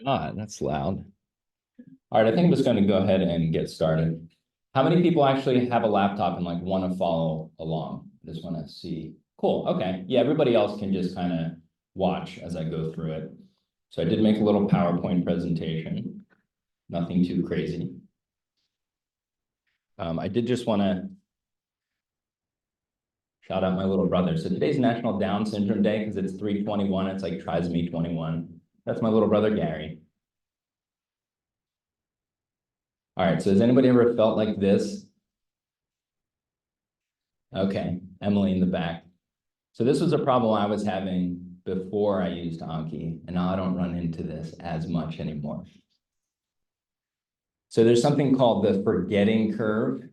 God, that's loud. All right, I think I'm just going to go ahead and get started. How many people actually have a laptop and like want to follow along? I just want to see. Cool. Okay. Yeah, everybody else can just kind of watch as I go through it. So I did make a little PowerPoint presentation. Nothing too crazy. I did just want to shout out my little brother. So today's National Down Syndrome Day because it's 3/21. It's like Trisomy 21. That's my little brother, Gary. All right, so has anybody ever felt like this? Okay, Emily in the back. So this was a problem I was having before I used Anki, and now I don't run into this as much anymore. So there's something called the forgetting curve.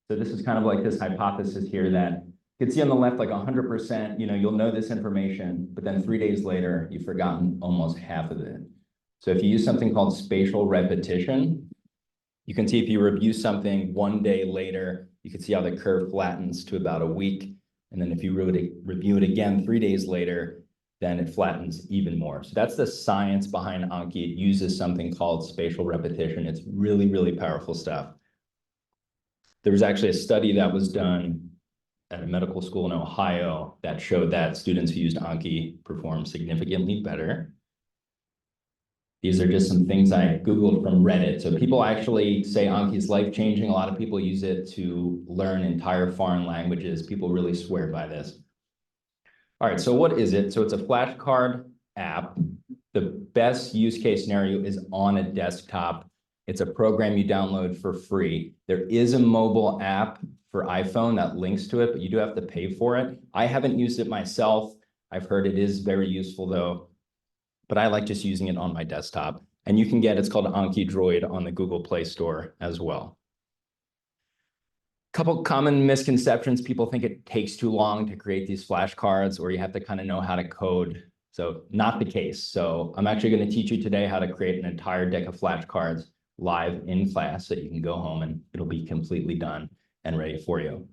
So this is kind of like this hypothesis here that you can see on the left like 100%, you'll know this information, but then 3 days later, you've forgotten almost half of it. So if you use something called spatial repetition, you can see if you review something 1 day later, you can see how the curve flattens to about a week. And then if you review it again 3 days later, then it flattens even more. So that's the science behind Anki. It uses something called spatial repetition. It's really, really powerful stuff. There was actually a study that was done at a medical school in Ohio that showed that students who used Anki performed significantly better. These are just some things I Googled from Reddit. So people actually say Anki is life-changing. A lot of people use it to learn entire foreign languages. People really swear by this. All right, so what is it? So it's a flashcard app. The best use case scenario is on a desktop. It's a program you download for free. There is a mobile app for iPhone that links to it, but you do have to pay for it. I haven't used it myself. I've heard it is very useful though, but I like just using it on my desktop. And you can get, it's called Anki Droid on the Google Play Store as well. Couple common misconceptions. People think it takes too long to create these flashcards, or you have to kind of know how to code. So not the case. So I'm actually going to teach you today how to create an entire deck of flashcards live in class so you can go home and it'll be completely done and ready for you.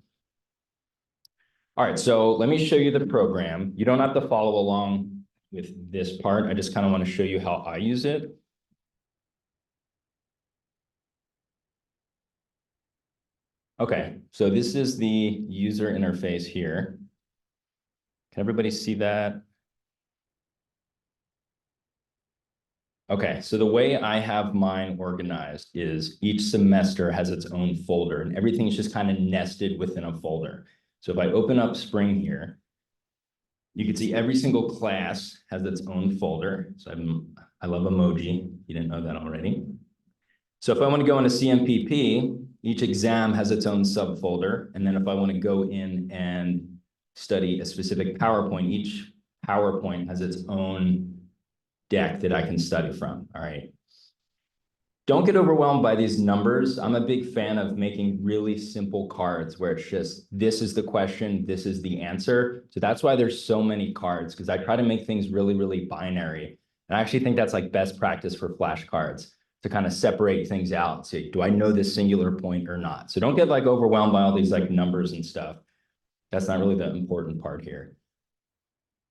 All right, so let me show you the program. You don't have to follow along with this part. I just kind of want to show you how I use it. Okay, so this is the user interface here. Can everybody see that? Okay, so the way I have mine organized is each semester has its own folder and everything's just kind of nested within a folder. So if I open up Spring here, you can see every single class has its own folder. So I love emoji. You didn't know that already. So if I want to go into CMPP, each exam has its own subfolder. And then if I want to go in and study a specific PowerPoint, each PowerPoint has its own deck that I can study from. All right. Don't get overwhelmed by these numbers. I'm a big fan of making really simple cards where it's just, this is the question, this is the answer. So that's why there's so many cards, because I try to make things really, really binary. And I actually think that's like best practice for flashcards, to kind of separate things out. Say, do I know this singular point or not? So don't get like overwhelmed by all these like numbers and stuff. That's not really the important part here.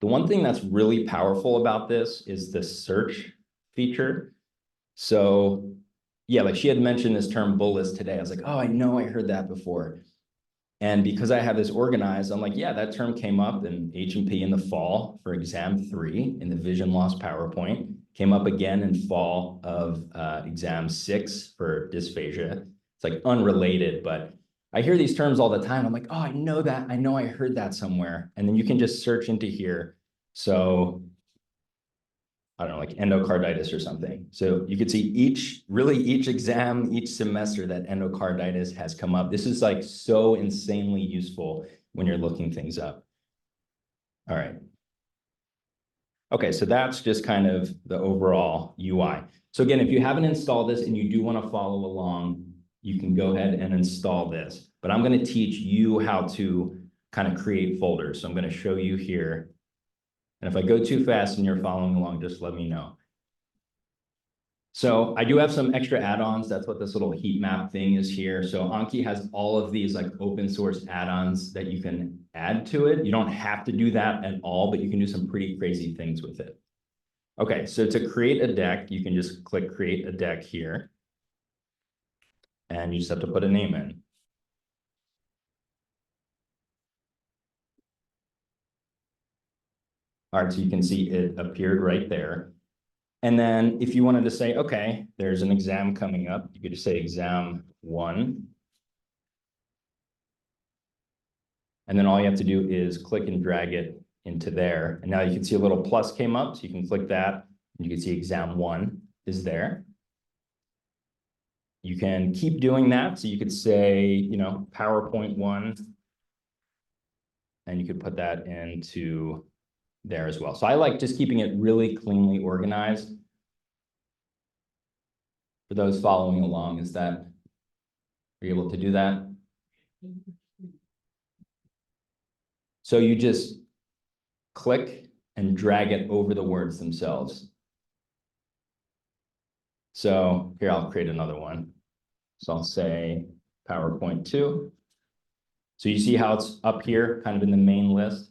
The one thing that's really powerful about this is the search feature. So yeah, like she had mentioned this term bullish today. I was like, oh, I know I heard that before. And because I have this organized, I'm like, yeah, that term came up in H&P in the fall for exam 3 in the vision loss PowerPoint. Came up again in fall of exam 6 for dysphagia. It's like unrelated, but I hear these terms all the time. I'm like, oh, I know that. I know I heard that somewhere. And then you can just search into here. So I don't know, like endocarditis or something. So you could see each exam, each semester that endocarditis has come up. This is like so insanely useful when you're looking things up. All right. Okay, so that's just kind of the overall UI. So again, if you haven't installed this and you do want to follow along, you can go ahead and install this. But I'm going to teach you how to kind of create folders. So I'm going to show you here. And if I go too fast and you're following along, just let me know. So I do have some extra add-ons. That's what this little heat map thing is here. So Anki has all of these like open source add-ons that you can add to it. You don't have to do that at all, but you can do some pretty crazy things with it. Okay, so to create a deck, you can just click create a deck here. And you just have to put a name in. All right, so you can see it appeared right there. And then if you wanted to say, okay, there's an exam coming up, you could just say exam 1. And then all you have to do is click and drag it into there. And now you can see a little plus came up, so you can click that, and you can see exam 1 is there. You can keep doing that. So you could say, you know, PowerPoint 1, and you could put that into there as well. So I like just keeping it really cleanly organized. For those following along, is that, are you able to do that? So you just click and drag it over the words themselves. So here, I'll create another one. So I'll say PowerPoint 2. So you see how it's up here, kind of in the main list.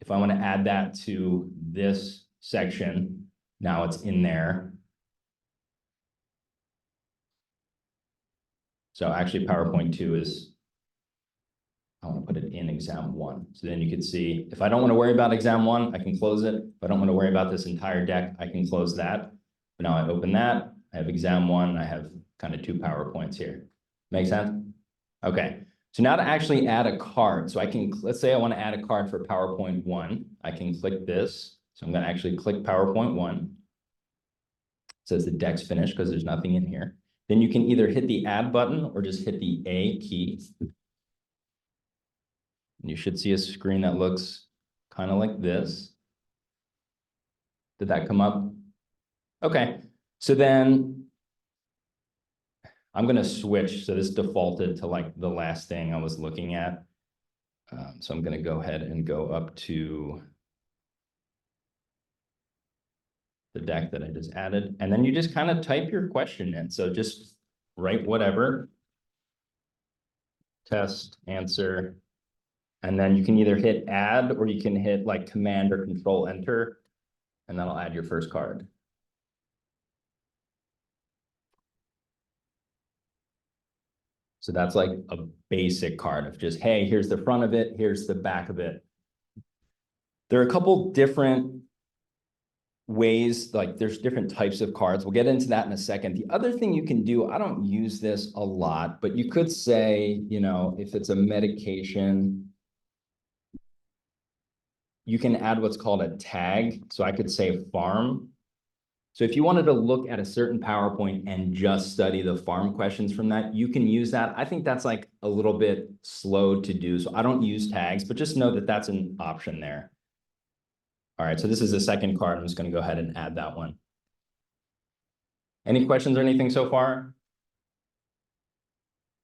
If I want to add that to this section, now it's in there. So actually PowerPoint 2 is, I want to put it in exam 1. So then you can see, if I don't want to worry about exam 1, I can close it. If I don't want to worry about this entire deck, I can close that. But now I open that, I have exam 1, I have kind of 2 PowerPoints here. Make sense? Okay. So now to actually add a card. So I can, let's say I want to add a card for PowerPoint 1. I can click this. So I'm going to actually click PowerPoint 1. It says the deck's finished because there's nothing in here. Then you can either hit the add button or just hit the A key. You should see a screen that looks kind of like this. Did that come up? Okay. So then I'm going to switch. So this defaulted to like the last thing I was looking at. So I'm going to go ahead and go up to the deck that I just added. And then you just kind of type your question in. So just write whatever. Test, answer. And then you can either hit add or you can hit like command or control enter. And that'll add your first card. So that's like a basic card of just, hey, here's the front of it, here's the back of it. There are a couple different ways, like there's different types of cards. We'll get into that in a second. The other thing you can do, I don't use this a lot, but you could say, you know, if it's a medication, you can add what's called a tag. So I could say farm. So if you wanted to look at a certain PowerPoint and just study the farm questions from that, you can use that. I think that's like a little bit slow to do. So I don't use tags, but just know that that's an option there. All right, so this is the second card. I'm just going to go ahead and add that one. Any questions or anything so far?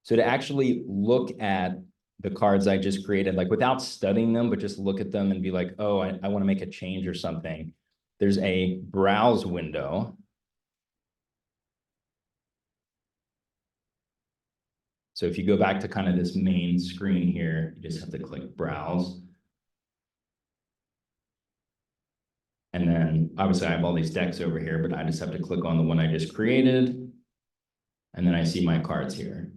So to actually look at the cards I just created, like without studying them, but just look at them and be like, oh, I want to make a change or something. There's a browse window. So if you go back to kind of this main screen here, you just have to click browse. And then obviously I have all these decks over here, but I just have to click on the one I just created. And then I see my cards here.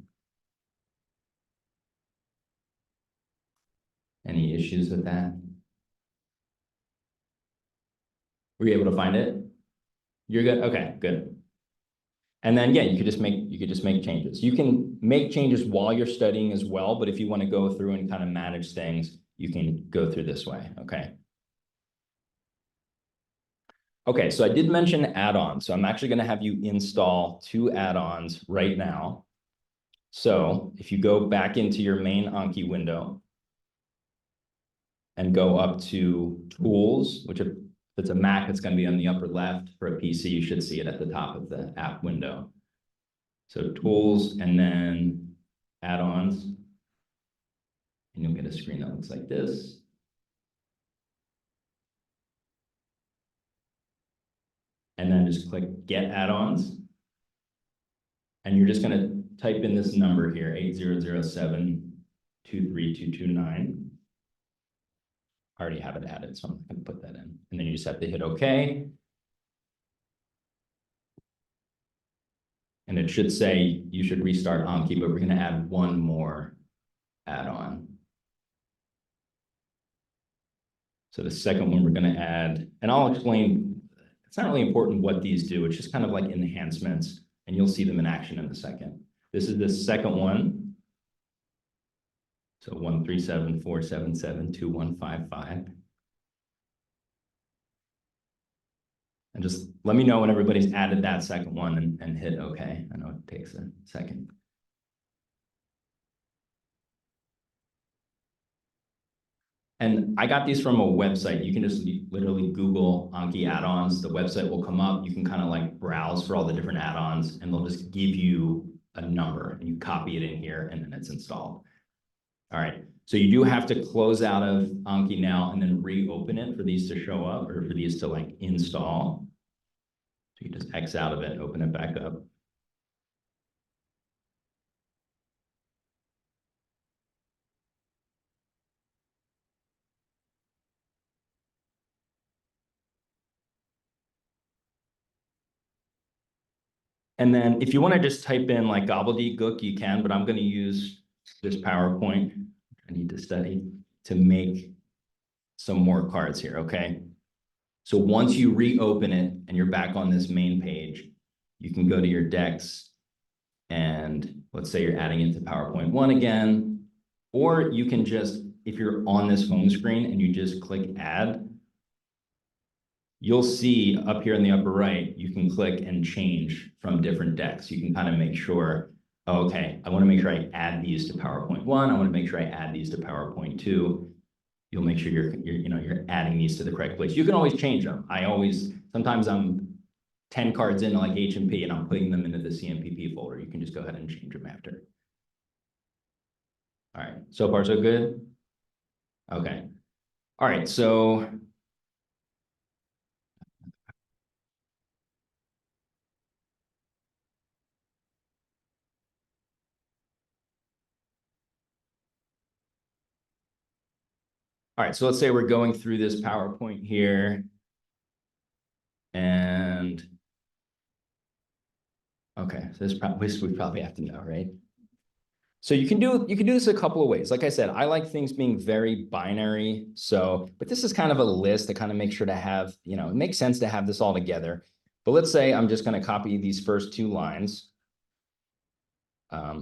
Any issues with that? Were you able to find it? You're good? Okay, good. And then, yeah, you could just make changes. You can make changes while you're studying as well, but if you want to go through and kind of manage things, you can go through this way, okay? Okay, so I did mention add-ons. So I'm actually going to have you install 2 add-ons right now. So if you go back into your main Anki window and go up to Tools, which if it's a Mac, it's going to be on the upper left. For a PC, you should see it at the top of the app window. So Tools and then Add-ons. And you'll get a screen that looks like this. And then just click Get Add-ons. And you're just going to type in this number here, 8007-23229. I already have it added, so I'm going to put that in. And then you just have to hit OK. And it should say you should restart Anki, but we're going to add one more add-on. So the second one we're going to add, and I'll explain, it's not really important what these do. It's just kind of like enhancements, and you'll see them in action in a second. This is the second one. So 13747725155. And just let me know when everybody's added that second one and hit OK. I know it takes a second. And I got these from a website. You can just literally Google Anki add-ons. The website will come up. You can kind of like browse for all the different add-ons, and they'll just give you a number. And you copy it in here, and then it's installed. All right. So you do have to close out of Anki now and then reopen it for these to show up or for these to like install. So you just X out of it, open it back up. And then if you want to just type in like gobbledygook, you can, but I'm going to use this PowerPoint. I need to study to make some more cards here, okay? So once you reopen it and you're back on this main page, you can go to your decks and let's say you're adding it to PowerPoint 1 again, or you can just, if you're on this home screen and you just click add, you'll see up here in the upper right, you can click and change from different decks. You can kind of make sure, oh, okay, I want to make sure I add these to PowerPoint 1. I want to make sure I add these to PowerPoint 2. You'll make sure you're adding these to the correct place. You can always change them. Sometimes I'm 10 cards into like H&P and I'm putting them into the CMPP folder. You can just go ahead and change them after. All right, so far so good? Okay. All right, so let's say we're going through this PowerPoint here. And okay, so this we probably have to know, right? So you can do this a couple of ways. Like I said, I like things being very binary. But this is kind of a list to kind of make sure to have, it makes sense to have this all together. But let's say I'm just going to copy these first two lines.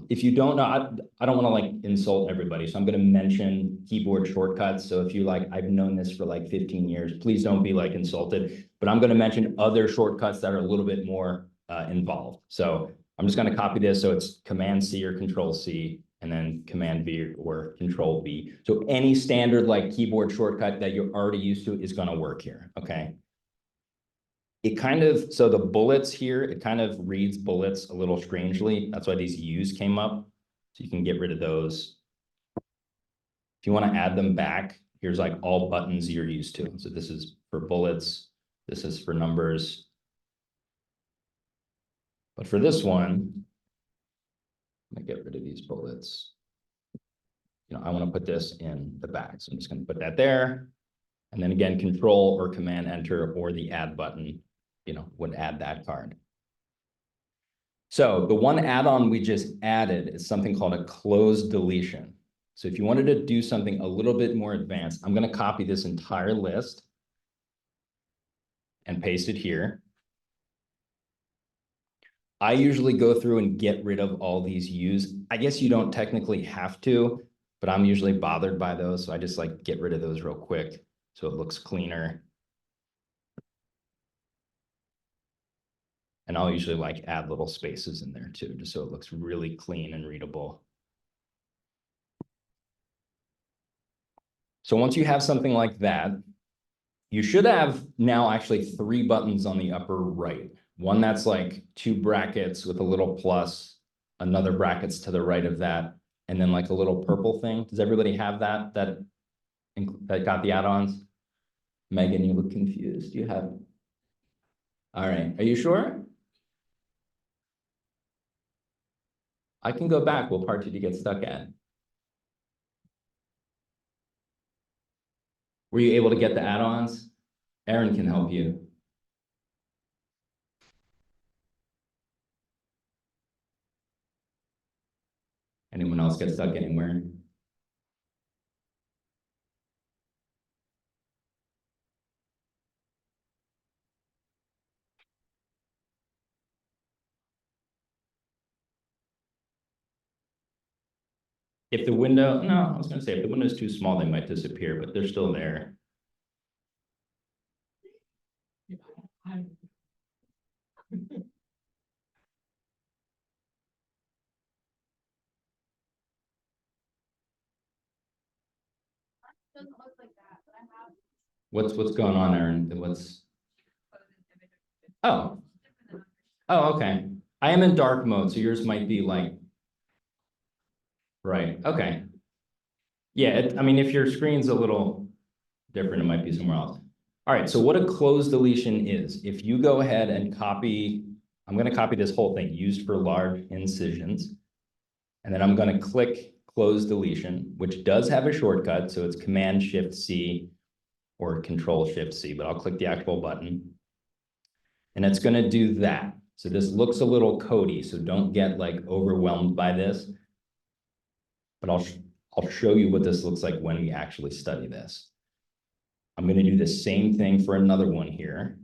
If you don't know, I don't want to like insult everybody. So I'm going to mention keyboard shortcuts. So if you like, I've known this for like 15 years, please don't be like insulted, but I'm going to mention other shortcuts that are a little bit more involved. So I'm just going to copy this. So it's Command C or Control C, and then Command V or Control V. So any standard like keyboard shortcut that you're already used to is going to work here. Okay. So the bullets here, it kind of reads bullets a little strangely. That's why these U's came up. So you can get rid of those. If you want to add them back, here's like all buttons you're used to. So this is for bullets. This is for numbers. But for this one, I'm gonna get rid of these bullets. I want to put this in the back. So I'm just going to put that there. And then again, Control or Command Enter or the add button, would add that card. So the one add-on we just added is something called a cloze deletion. So if you wanted to do something a little bit more advanced, I'm going to copy this entire list and paste it here. I usually go through and get rid of all these U's. I guess you don't technically have to, but I'm usually bothered by those. So I just like get rid of those real quick so it looks cleaner. And I'll usually like add little spaces in there too, just so it looks really clean and readable. So once you have something like that, you should have now actually 3 buttons on the upper right. One that's like 2 brackets with a little plus, another brackets to the right of that, and then like a little purple thing. Does everybody have that got the add-ons? Megan, you look confused. You have. All right. Are you sure? I can go back. What part did you get stuck at? Were you able to get the add-ons? Aaron can help you. Anyone else get stuck anywhere? If the window, no, I was gonna say if the window is too small, they might disappear, but they're still there. What's going on, Aaron? Oh, okay. I am in dark mode, so yours might be like, right, okay. Yeah, I mean, if your screen's a little different, it might be somewhere else. All right, so what a cloze deletion is, if you go ahead and copy, I'm gonna copy this whole thing, used for large incisions. And then I'm gonna click cloze deletion, which does have a shortcut, so it's Command-Shift-C or Control-Shift-C, but I'll click the actual button. And it's gonna do that. So this looks a little codey, so don't get like overwhelmed by this. But I'll show you what this looks like when we actually study this. I'm gonna do the same thing for another one here.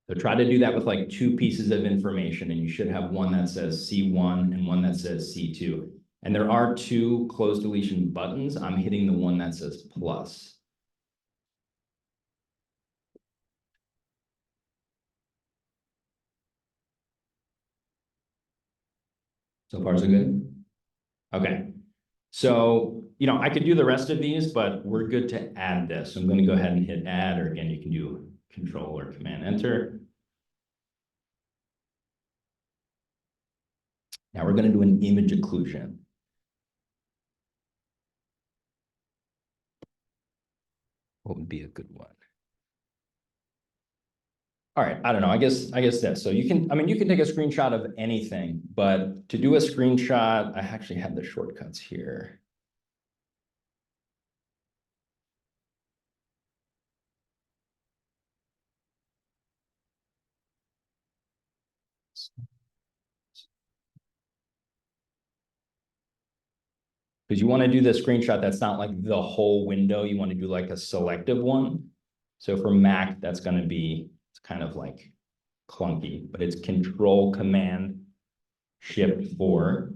So try to do that with like two pieces of information, and you should have one that says C1 and one that says C2. And there are two cloze deletion buttons. I'm hitting the one that says plus. So far, so good? Okay. So, I could do the rest of these, but we're good to add this. So I'm going to go ahead and hit add, or again, you can do Control or Command Enter. Now we're going to do an image occlusion. What would be a good one? All right, I don't know. I guess this. So you can take a screenshot of anything, but to do a screenshot, I actually have the shortcuts here. Because you want to do the screenshot that's not like the whole window. You want to do like a selective one. So for Mac, that's going to be, it's kind of like clunky, but it's Control Command Shift 4.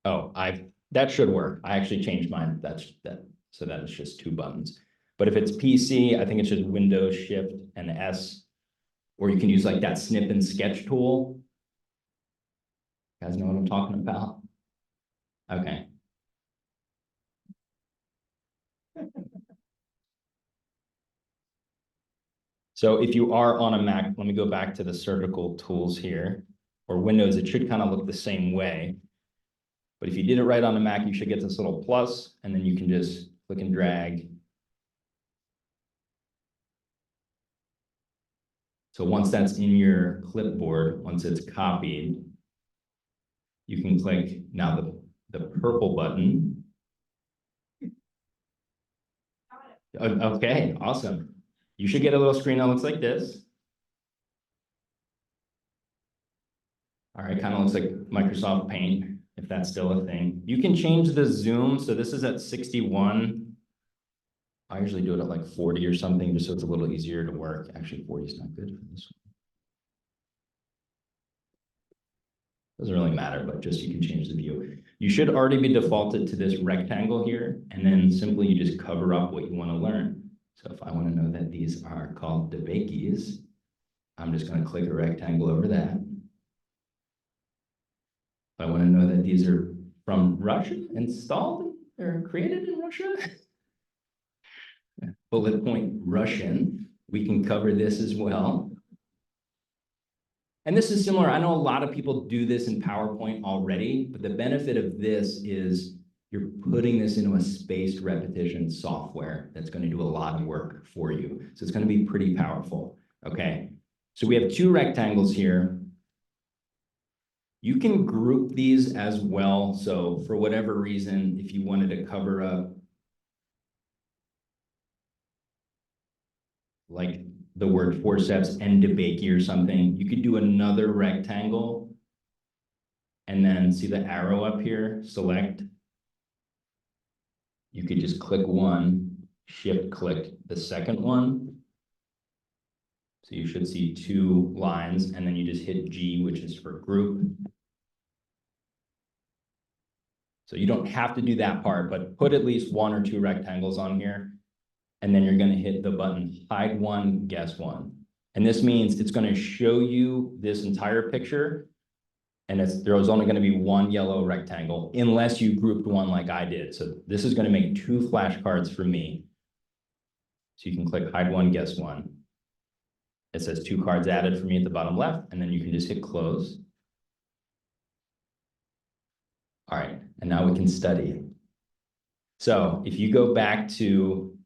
Oh, that should work. I actually changed mine. So that is just two buttons. But if it's PC, I think it's just Windows Shift and S, or you can use like that snip and sketch tool. You guys know what I'm talking about? Okay. So if you are on a Mac, let me go back to the surgical tools here, or Windows, it should kind of look the same way. But if you did it right on the Mac, you should get this little plus, and then you can just click and drag. So once that's in your clipboard, once it's copied, you can click now the purple button. Okay, awesome. You should get a little screen that looks like this. All right, kind of looks like Microsoft Paint, if that's still a thing. You can change the zoom. So this is at 61. I usually do it at like 40 or something, just so it's a little easier to work. Actually, 40 is not good for this one. Doesn't really matter, but just you can change the view. You should already be defaulted to this rectangle here, and then simply you just cover up what you want to learn. So if I want to know that these are called debakis, I'm just going to click a rectangle over that. If I want to know that these are from Russia, installed or created in Russia, bullet point Russian, we can cover this as well. And this is similar. I know a lot of people do this in PowerPoint already, but the benefit of this is you're putting this into a spaced repetition software that's going to do a lot of work for you. So it's going to be pretty powerful. Okay, so we have two rectangles here. You can group these as well. So for whatever reason, if you wanted to cover up like the word forceps and debakey or something, you could do another rectangle. And then see the arrow up here, select. You could just click one, shift click the second one. So you should see 2 lines, and then you just hit G, which is for group. So you don't have to do that part, but put at least 1 or 2 rectangles on here. And then you're going to hit the button, hide one, guess one. And this means it's going to show you this entire picture. And there's only going to be 1 yellow rectangle unless you grouped one like I did. So this is going to make 2 flashcards for me. So you can click hide one, guess one. It says 2 cards added for me at the bottom left, and then you can just hit close. All right, and now we can study. So if you go back to,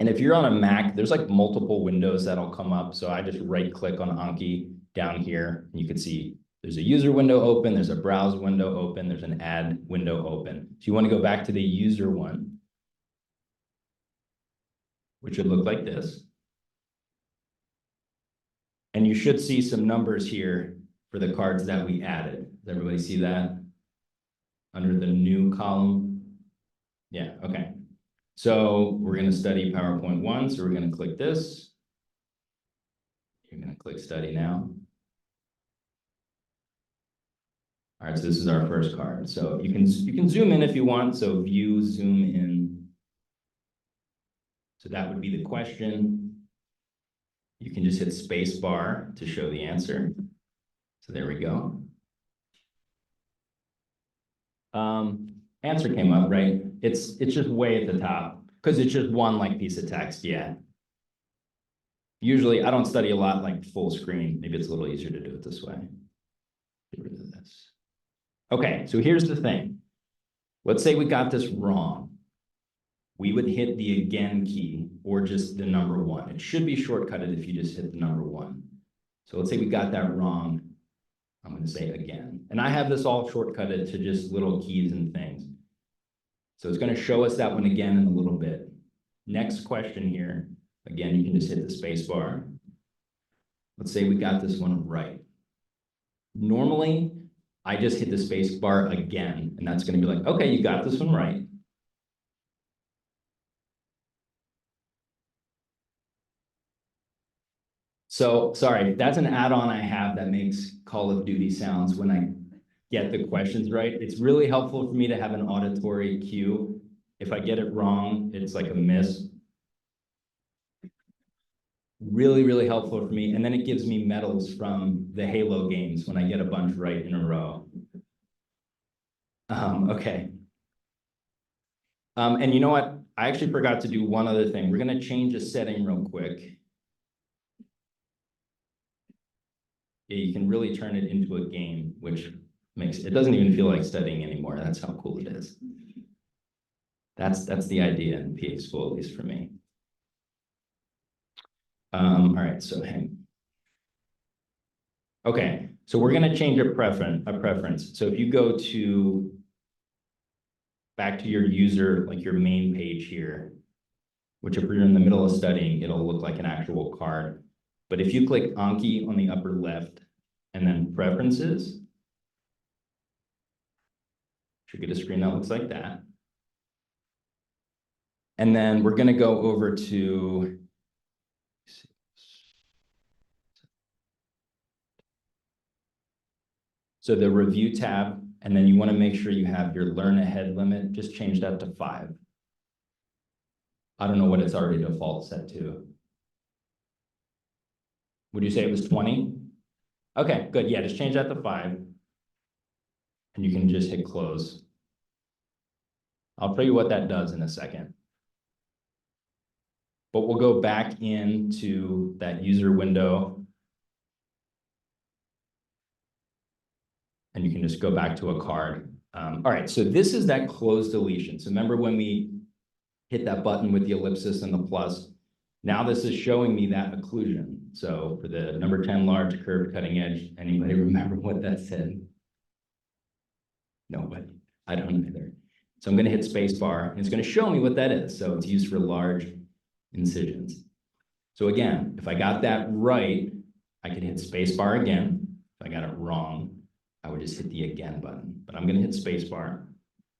and if you're on a Mac, there's like multiple windows that'll come up. So I just right click on Anki down here, and you can see there's a user window open, there's a browse window open, there's an add window open. So you want to go back to the user one, which would look like this. And you should see some numbers here for the cards that we added. Does everybody see that? Under the new column? Yeah, okay. So we're going to study PowerPoint 1. So we're going to click this. You're going to click study now. All right, so this is our first card. So you can zoom in if you want. So view, zoom in. So that would be the question. You can just hit space bar to show the answer. So there we go. Answer came up, right? It's just way at the top because it's just one like piece of text. Yeah. Usually I don't study a lot like full screen. Maybe it's a little easier to do it this way. Get rid of this. Okay, so here's the thing. Let's say we got this wrong. We would hit the again key or just the number 1. It should be shortcutted if you just hit the number 1. So let's say we got that wrong. I'm going to say again. And I have this all shortcutted to just little keys and things. So it's going to show us that one again in a little bit. Next question here. Again, you can just hit the space bar. Let's say we got this one right. Normally, I just hit the space bar again, and that's going to be like, okay, you got this one right. So sorry, that's an add-on I have that makes Call of Duty sounds when I get the questions right. It's really helpful for me to have an auditory cue. If I get it wrong, it's like a miss. Really, really helpful for me. And then it gives me medals from the Halo games when I get a bunch right in a row. Okay. And you know what? I actually forgot to do one other thing. We're going to change a setting real quick. Yeah, you can really turn it into a game, which makes it doesn't even feel like studying anymore. That's how cool it is. That's the idea in PA school, at least for me. All right, so hang. Okay, so we're going to change a preference. So if you go to back to your user, like your main page here, which if you're in the middle of studying, it'll look like an actual card. But if you click Anki on the upper left and then preferences, should get a screen that looks like that. And then we're going to go over to so the review tab, and then you want to make sure you have your learn ahead limit. Just change that to 5. I don't know what it's already default set to. Would you say it was 20? Okay, good. Yeah, just change that to 5. And you can just hit close. I'll show you what that does in a second. But we'll go back into that user window. And you can just go back to a card. All right, so this is that cloze deletion. So remember when we hit that button with the ellipsis and the plus? Now this is showing me that occlusion. So for the number 10 large curved cutting edge, anybody remember what that said? Nobody. I don't either. So I'm going to hit space bar, and it's going to show me what that is. So it's used for large incisions. So again, if I got that right, I could hit spacebar again. If I got it wrong, I would just hit the again button, but I'm going to hit spacebar.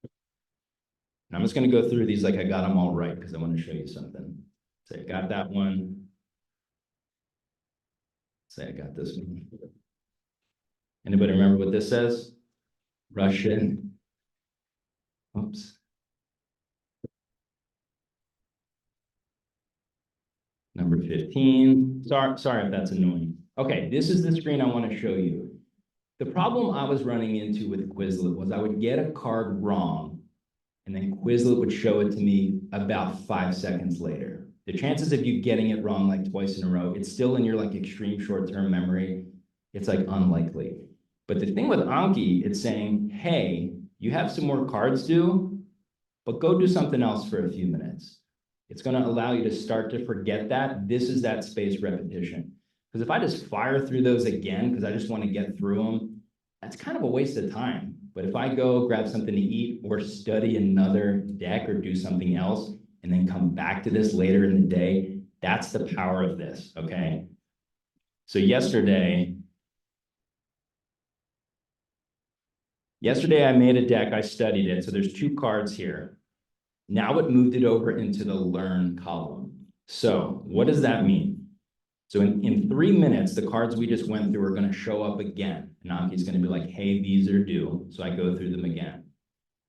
And I'm just going to go through these like I got them all right because I want to show you something. Say I got that one. Say I got this one. Anybody remember what this says? Russian. Oops. Number 15. Sorry if that's annoying. Okay, this is the screen I want to show you. The problem I was running into with Quizlet was I would get a card wrong, and then Quizlet would show it to me about 5 seconds later. The chances of you getting it wrong like twice in a row, it's still in your like extreme short-term memory. It's like unlikely. But the thing with Anki, it's saying, hey, you have some more cards due, but go do something else for a few minutes. It's going to allow you to start to forget that. This is that spaced repetition. Because if I just fire through those again, because I just want to get through them, that's kind of a waste of time. But if I go grab something to eat or study another deck or do something else, and then come back to this later in the day, that's the power of this, okay? So yesterday I made a deck, I studied it. So there's 2 cards here. Now it moved it over into the learn column. So what does that mean? So in 3 minutes, the cards we just went through are going to show up again. And Anki's going to be like, hey, these are due. So I go through them again.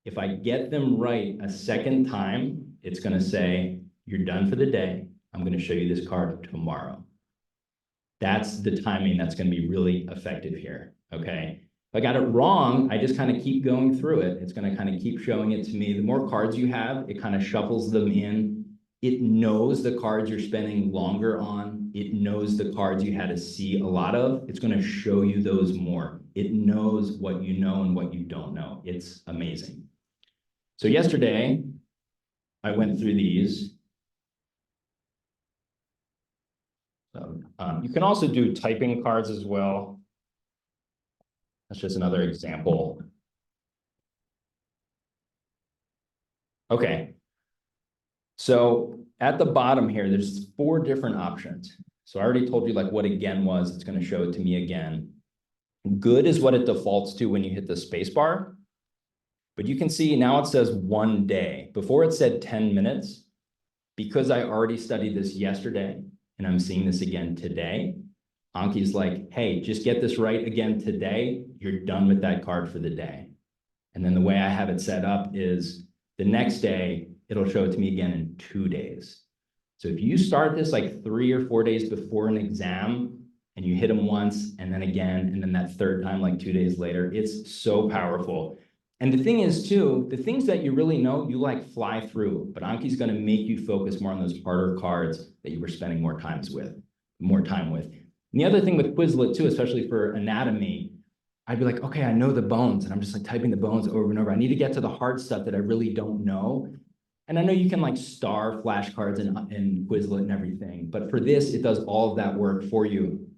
If I get them right a second time, it's going to say, you're done for the day. I'm going to show you this card tomorrow. That's the timing that's going to be really effective here, okay? If I got it wrong, I just kind of keep going through it. It's going to kind of keep showing it to me. The more cards you have, it kind of shuffles them in. It knows the cards you're spending longer on. It knows the cards you had to see a lot of. It's going to show you those more. It knows what you know and what you don't know. It's amazing. So yesterday, I went through these. So, you can also do typing cards as well. That's just another example. Okay. So at the bottom here, there's 4 different options. So I already told you like what again was. It's going to show it to me again. Good is what it defaults to when you hit the space bar. But you can see now it says 1 day. Before it said 10 minutes. Because I already studied this yesterday and I'm seeing this again today, Anki's like, hey, just get this right again today. You're done with that card for the day. And then the way I have it set up is the next day, it'll show it to me again in 2 days. So if you start this like 3 or 4 days before an exam and you hit them once and then again, and then that third time, like 2 days later, it's so powerful. And the thing is too, the things that you really know, you like fly through, but Anki's going to make you focus more on those harder cards that you were spending more time with. And the other thing with Quizlet too, especially for anatomy, I'd be like, okay, I know the bones, and I'm just like typing the bones over and over. I need to get to the hard stuff that I really don't know. And I know you can like star flashcards and Quizlet and everything, but for this, it does all of that work for you.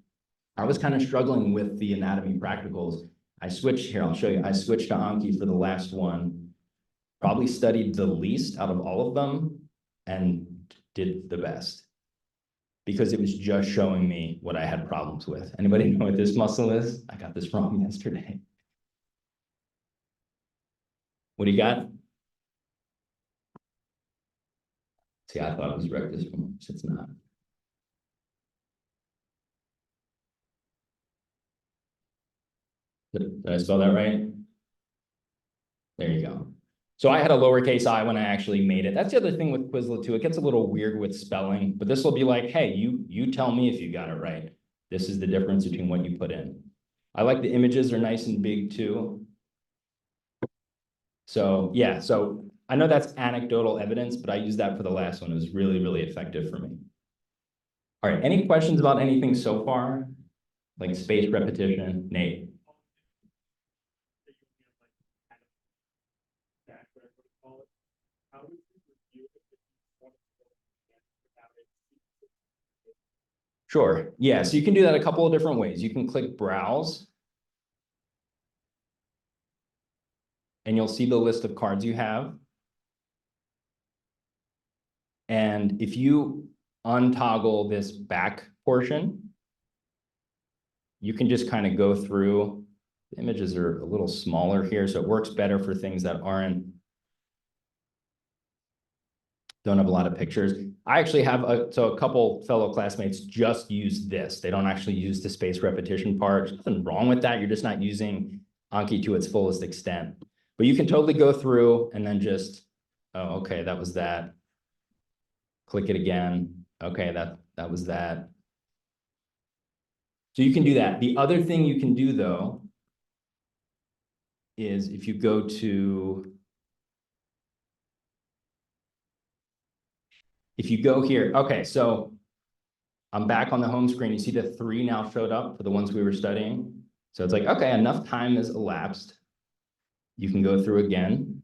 I was kind of struggling with the anatomy practicals. I switched here, I'll show you. I switched to Anki for the last one, probably studied the least out of all of them and did the best because it was just showing me what I had problems with. Anybody know what this muscle is? I got this wrong yesterday. What do you got? See, I thought it was rectus femoris. It's not. Did I spell that right? There you go. So I had a lowercase I when I actually made it. That's the other thing with Quizlet too. It gets a little weird with spelling, but this will be like, hey, you tell me if you got it right. This is the difference between what you put in. I like the images are nice and big too. So yeah, so I know that's anecdotal evidence, but I used that for the last one. It was really, really effective for me. All right, any questions about anything so far? Like space repetition, Nate? Sure. Yeah, so you can do that a couple of different ways. You can click browse and you'll see the list of cards you have. And if you untoggle this back portion, you can just kind of go through. The images are a little smaller here, so it works better for things that don't have a lot of pictures. I actually have a couple fellow classmates just use this. They don't actually use the space repetition part. There's nothing wrong with that. You're just not using Anki to its fullest extent. But you can totally go through and then just, oh, okay, that was that. Click it again. Okay, that was that. So you can do that. The other thing you can do, though, is if you go here, okay, so I'm back on the home screen. You see the 3 now showed up for the ones we were studying. So it's like, okay, enough time has elapsed. You can go through again.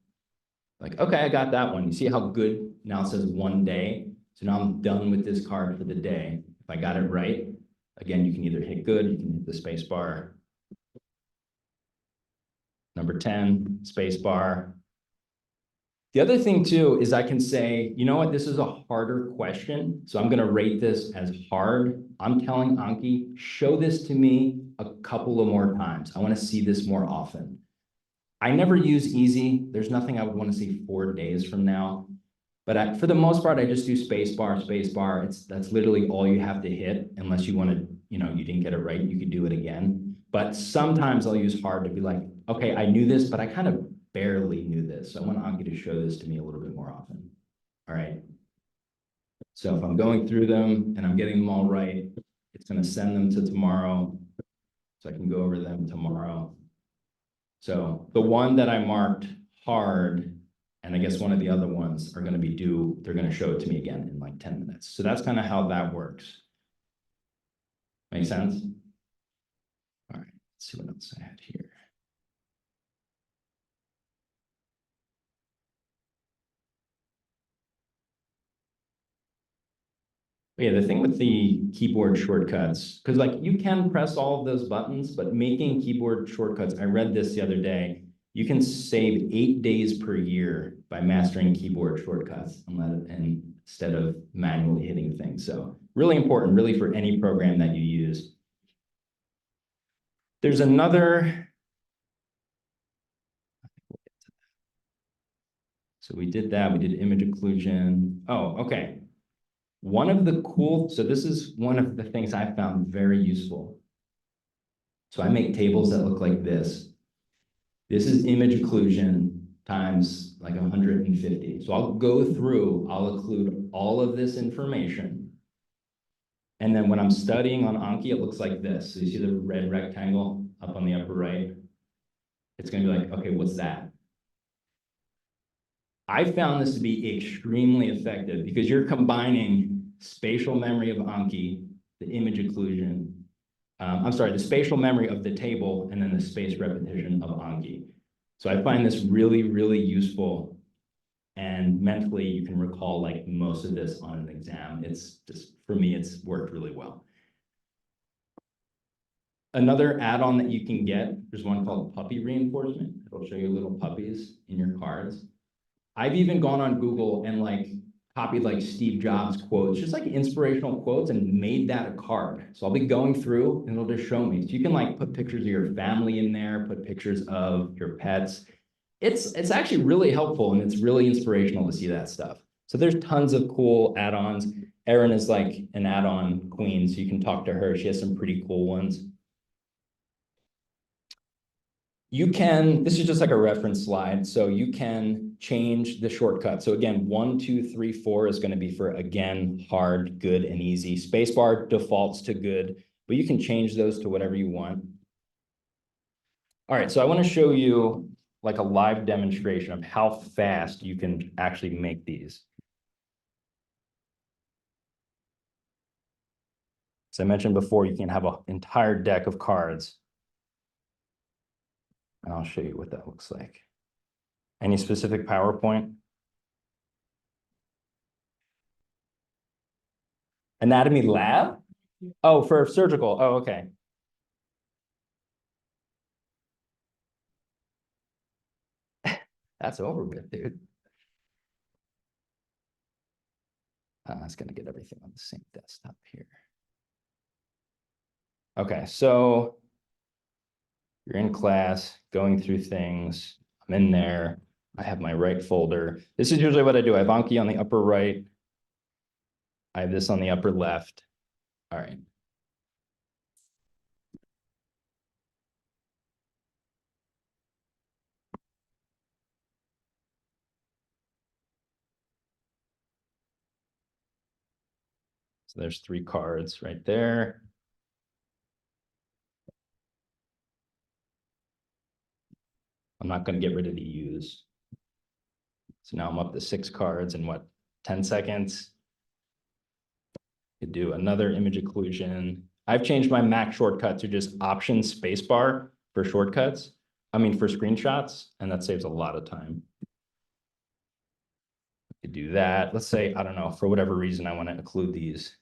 Like, okay, I got that one. You see how good now it says 1 day. So now I'm done with this card for the day. If I got it right, again, you can either hit good, you can hit the space bar. Number 10, space bar. The other thing too is I can say, you know what, this is a harder question, so I'm gonna rate this as hard. I'm telling Anki, show this to me a couple of more times. I wanna see this more often. I never use easy. There's nothing I would wanna see 4 days from now. But for the most part, I just do space bar, space bar. That's literally all you have to hit, unless you wanna, you didn't get it right, you could do it again. But sometimes I'll use hard to be like, okay, I knew this, but I kind of barely knew this. So I want Anki to show this to me a little bit more often. All right. So if I'm going through them and I'm getting them all right, it's going to send them to tomorrow. So I can go over them tomorrow. So the one that I marked hard, and I guess one of the other ones are going to be due, they're going to show it to me again in like 10 minutes. So that's kind of how that works. Make sense? All right, let's see what else I had here. Yeah, the thing with the keyboard shortcuts, because like you can press all of those buttons, but making keyboard shortcuts, I read this the other day, you can save 8 days per year by mastering keyboard shortcuts instead of manually hitting things. So really important, really for any program that you use. There's another. So we did that, we did image occlusion. Oh, okay. So this is one of the things I found very useful. So I make tables that look like this. This is image occlusion times like 150. So I'll go through, I'll occlude all of this information. And then when I'm studying on Anki, it looks like this. So you see the red rectangle up on the upper right? It's gonna be like, okay, what's that? I found this to be extremely effective because you're combining spatial memory of Anki, the image occlusion, the spatial memory of the table, and then the space repetition of Anki. So I find this really, really useful. And mentally, you can recall like most of this on an exam. It's just, for me, it's worked really well. Another add-on that you can get, there's one called puppy reinforcement. It'll show you little puppies in your cards. I've even gone on Google and like copied like Steve Jobs quotes, just like inspirational quotes, and made that a card. So I'll be going through and it'll just show me. So you can like put pictures of your family in there, put pictures of your pets. It's actually really helpful and it's really inspirational to see that stuff. So there's tons of cool add-ons. Erin is like an add-on queen, so you can talk to her. She has some pretty cool ones. This is just like a reference slide, so you can change the shortcut. So again, 1, 2, 3, 4 is going to be for, again, hard, good, and easy. Spacebar defaults to good, but you can change those to whatever you want. All right, so I want to show you like a live demonstration of how fast you can actually make these. As I mentioned before, you can have an entire deck of cards. And I'll show you what that looks like. Any specific PowerPoint? Anatomy lab? Oh, for surgical. Oh, okay. That's over with, dude. That's going to get everything on the same desktop here. Okay, so you're in class, going through things. I'm in there. I have my right folder. This is usually what I do. I have Anki on the upper right. I have this on the upper left. All right. So there's 3 cards right there. I'm not going to get rid of the U's. So now I'm up to 6 cards in what, 10 seconds? Could do another image occlusion. I've changed my Mac shortcut to just Option spacebar for shortcuts. I mean, for screenshots, and that saves a lot of time. Could do that. Let's say, I don't know, for whatever reason, I want to occlude these.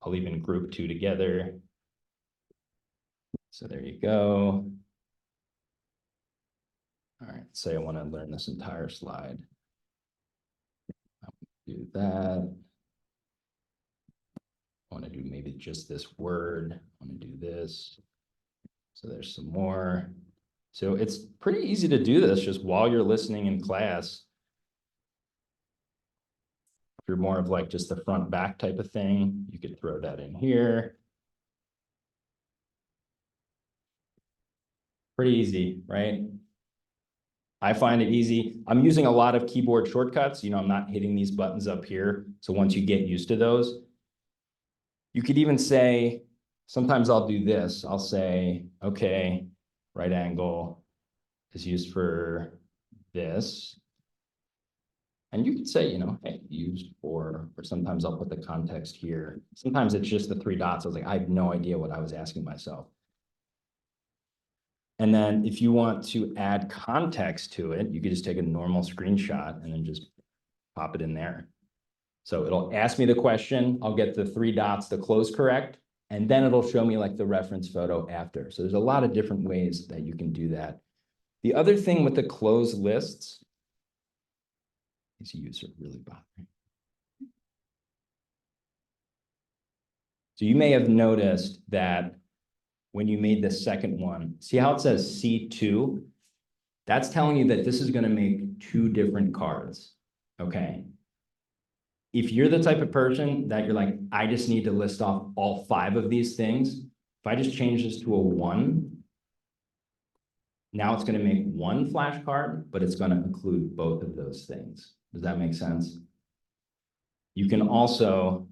I'll even group 2 together. So there you go. All right, say I want to learn this entire slide. I'll do that. I want to do maybe just this word. I want to do this. So there's some more. So it's pretty easy to do this just while you're listening in class. If you're more of like just the front back type of thing, you could throw that in here. Pretty easy, right? I find it easy. I'm using a lot of keyboard shortcuts. I'm not hitting these buttons up here. So once you get used to those, you could even say, sometimes I'll do this. I'll say, okay, right angle is used for this. And you could say, hey, used for, or sometimes I'll put the context here. Sometimes it's just the 3 dots. I was like, I have no idea what I was asking myself. And then if you want to add context to it, you could just take a normal screenshot and then just pop it in there. So it'll ask me the question. I'll get the 3 dots, the cloze correct, and then it'll show me like the reference photo after. So there's a lot of different ways that you can do that. The other thing with the cloze lists, these U's are really bothering. So you may have noticed that when you made the second one, see how it says C2? That's telling you that this is going to make 2 different cards, okay? If you're the type of person that you're like, I just need to list off all 5 of these things, if I just change this to a 1, now it's going to make 1 flashcard, but it's going to include both of those things. Does that make sense? You can also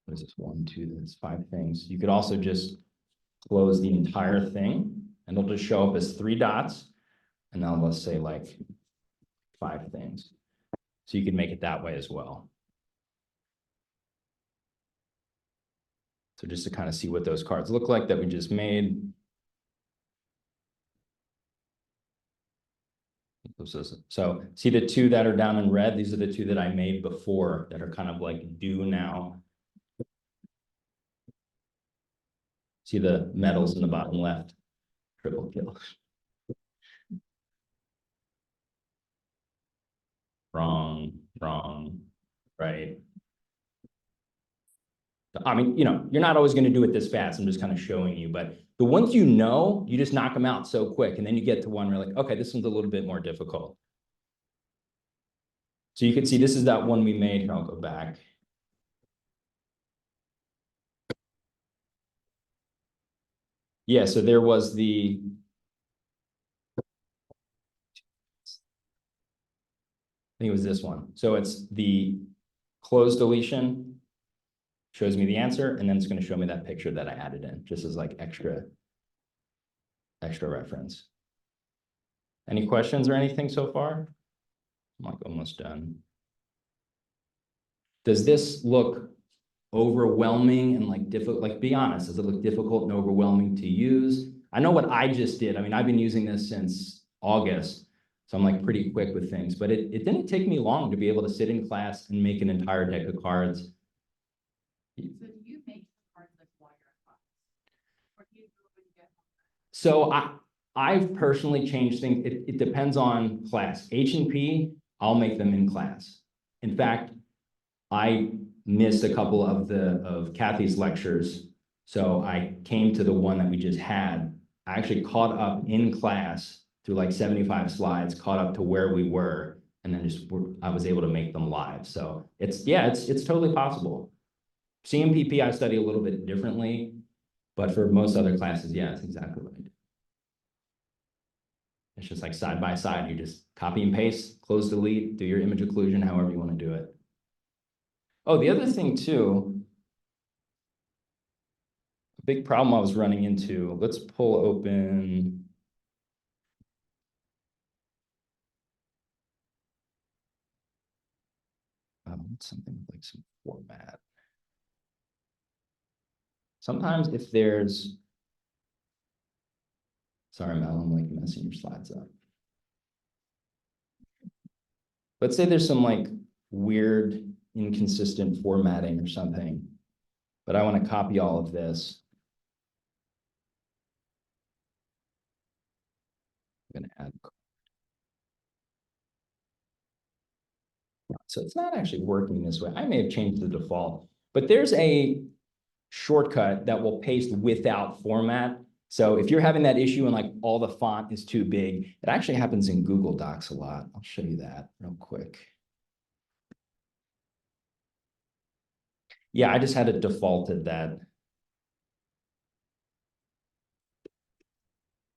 what is this? 1, 2, that's 5 things. You could also just close the entire thing and it'll just show up as 3 dots. And now let's say like 5 things. So you can make it that way as well. So just to kind of see what those cards look like that we just made. So see the 2 that are down in red? These are the 2 that I made before that are kind of like due now. See the metals in the bottom left? Triple kill. Wrong, right? I mean, you're not always going to do it this fast. I'm just kind of showing you, but the ones you just knock them out so quick. And then you get to one where you're like, okay, this one's a little bit more difficult. So you can see this is that one we made. Here, I'll go back. Yeah, so there was I think it was this one. So it's the cloze deletion, shows me the answer, and then it's going to show me that picture that I added in, just as like extra reference. Any questions or anything so far? I'm like almost done. Does this look overwhelming and like difficult? Like, be honest, does it look difficult and overwhelming to use? I know what I just did. I mean, I've been using this since August, so I'm like pretty quick with things, but it didn't take me long to be able to sit in class and make an entire deck of cards. So do you make cards like wire cards? Or do you go and get So I've personally changed things. It depends on class. H and P, I'll make them in class. In fact, I missed a couple of Kathy's lectures. So I came to the one that we just had. I actually caught up in class through like 75 slides, caught up to where we were, and then I was able to make them live. So it's totally possible. CMPP, I study a little bit differently, but for most other classes, yeah, it's exactly right. It's just like side by side. You just copy and paste, close, delete, do your image occlusion, however you want to do it. Oh, the other thing too, a big problem I was running into, let's pull open. Something like some format. Sometimes if there's, sorry, Mel, I'm like messing your slides up. Let's say there's some like weird, inconsistent formatting or something, but I want to copy all of this. I'm going to add. So it's not actually working this way. I may have changed the default, but there's a shortcut that will paste without format. So if you're having that issue and like all the font is too big, it actually happens in Google Docs a lot. I'll show you that real quick. Yeah, I just had it defaulted that.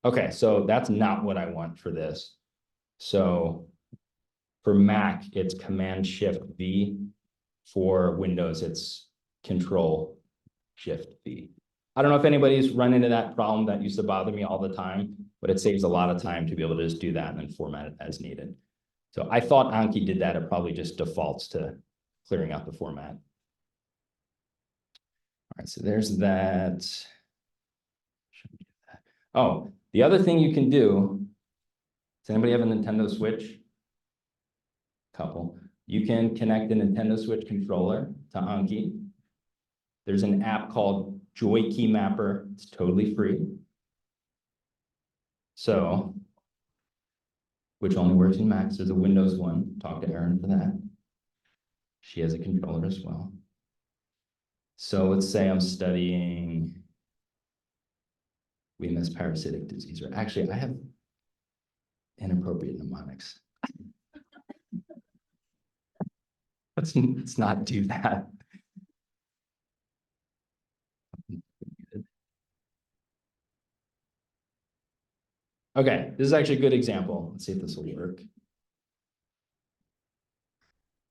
Okay, so that's not what I want for this. So for Mac, it's Command-Shift-V. For Windows, it's Control-Shift-V. I don't know if anybody's run into that problem that used to bother me all the time, but it saves a lot of time to be able to just do that and then format it as needed. So I thought Anki did that. It probably just defaults to clearing out the format. All right, so there's that. Oh, the other thing you can do, does anybody have a Nintendo Switch? Couple. You can connect the Nintendo Switch controller to Anki. There's an app called Joy Key Mapper. It's totally free. So, which only works in Macs. There's a Windows one. Talk to Erin for that. She has a controller as well. So let's say I'm studying Weemus parasitic disease, or actually I have inappropriate mnemonics. Let's not do that. Okay, this is actually a good example. Let's see if this will work.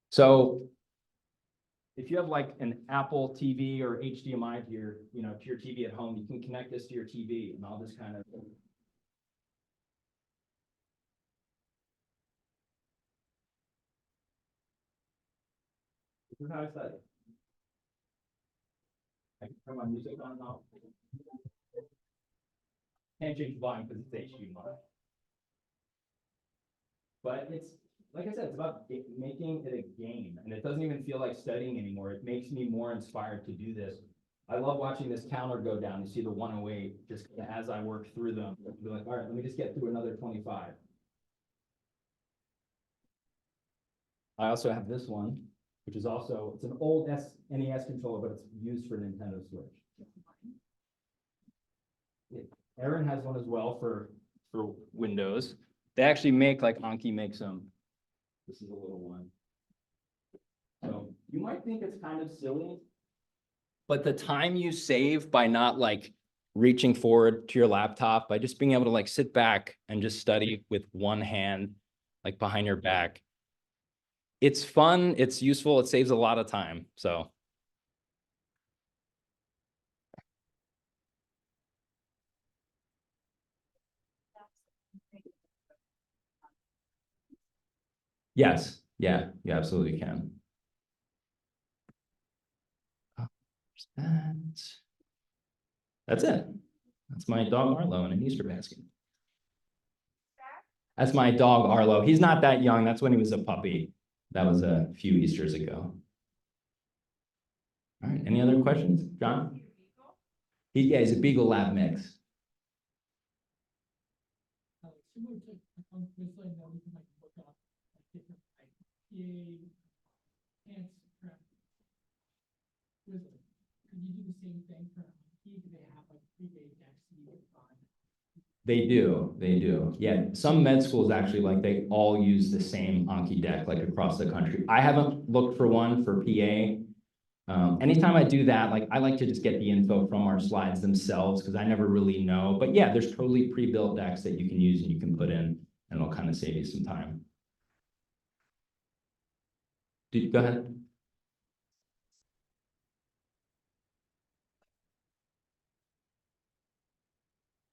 So if you have like an Apple TV or HDMI to your, to your TV at home, you can connect this to your TV, and I'll just kind of. This is how I study. I can turn my music on and off. Can't change the volume because it's HDMI. But it's, like I said, it's about making it a game, and it doesn't even feel like studying anymore. It makes me more inspired to do this. I love watching this counter go down. You see the 108 just as I work through them. Be like, all right, let me just get through another 25. I also have this one, which is also, it's an old NES controller, but it's used for Nintendo Switch. Erin has one as well for Windows. They actually make, like Anki makes them. This is a little one. So you might think it's kind of silly, but the time you save by not like reaching forward to your laptop, by just being able to like sit back and just study with one hand, like behind your back. It's fun, it's useful, it saves a lot of time. So yes, yeah, you absolutely can. That's it. That's my dog Arlo in an Easter basket. That's my dog Arlo. He's not that young. That's when he was a puppy. That was a few Easters ago. All right, any other questions, John? He's a Beagle Lab mix. Just so I know, we can like look up like different like PA and prep wizard. Could you do the same thing for Anki? Do they have like pre-made decks that you can find? They do. Yeah, some med schools actually, like, they all use the same Anki deck, like, across the country. I haven't looked for one for PA. Anytime I do that, like, I like to just get the info from our slides themselves, because I never really know. But yeah, there's totally pre-built decks that you can use and you can put in, and it'll kind of save you some time. Go ahead.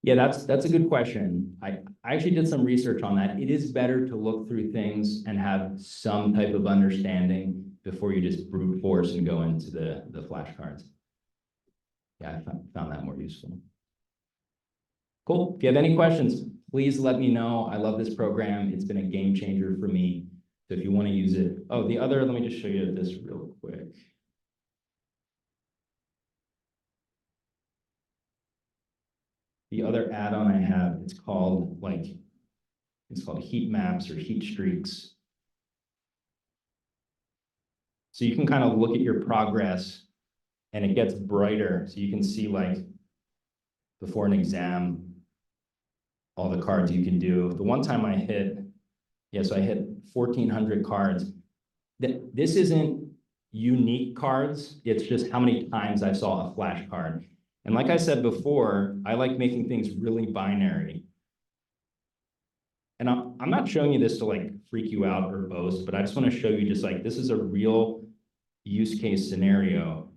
Yeah, that's a good question. I actually did some research on that. It is better to look through things and have some type of understanding before you just brute force and go into the flashcards. Yeah, I found that more useful. Cool. If you have any questions, please let me know. I love this program. It's been a game changer for me. So if you want to use it. Oh, let me just show you this real quick. The other add-on I have, it's called heat maps or heat streaks. So you can kind of look at your progress and it gets brighter. So you can see, like, before an exam, all the cards you can do. The one time I hit 1,400 cards. This isn't unique cards. It's just how many times I saw a flash card. And like I said before, I like making things really binary. And I'm not showing you this to like freak you out or boast, but I just want to show you just like, this is a real use case scenario.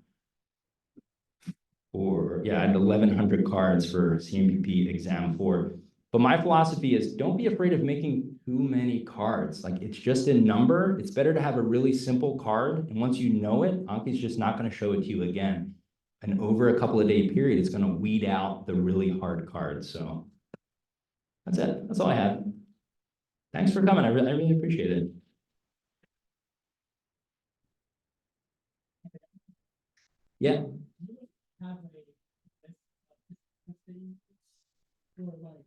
I had 1,100 cards for CMPP exam 4. But my philosophy is, don't be afraid of making too many cards. Like, it's just a number. It's better to have a really simple card. And once you know it, Anki's just not going to show it to you again. And over a couple of day period, it's going to weed out the really hard cards. So that's it. That's all I had. Thanks for coming. I really appreciate it. Yeah. Have a or like,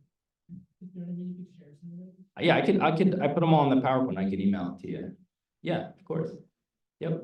you know what I mean? You could share some of it. Yeah, I put them all on the PowerPoint. I could email it to you. Yeah, of course. Yep.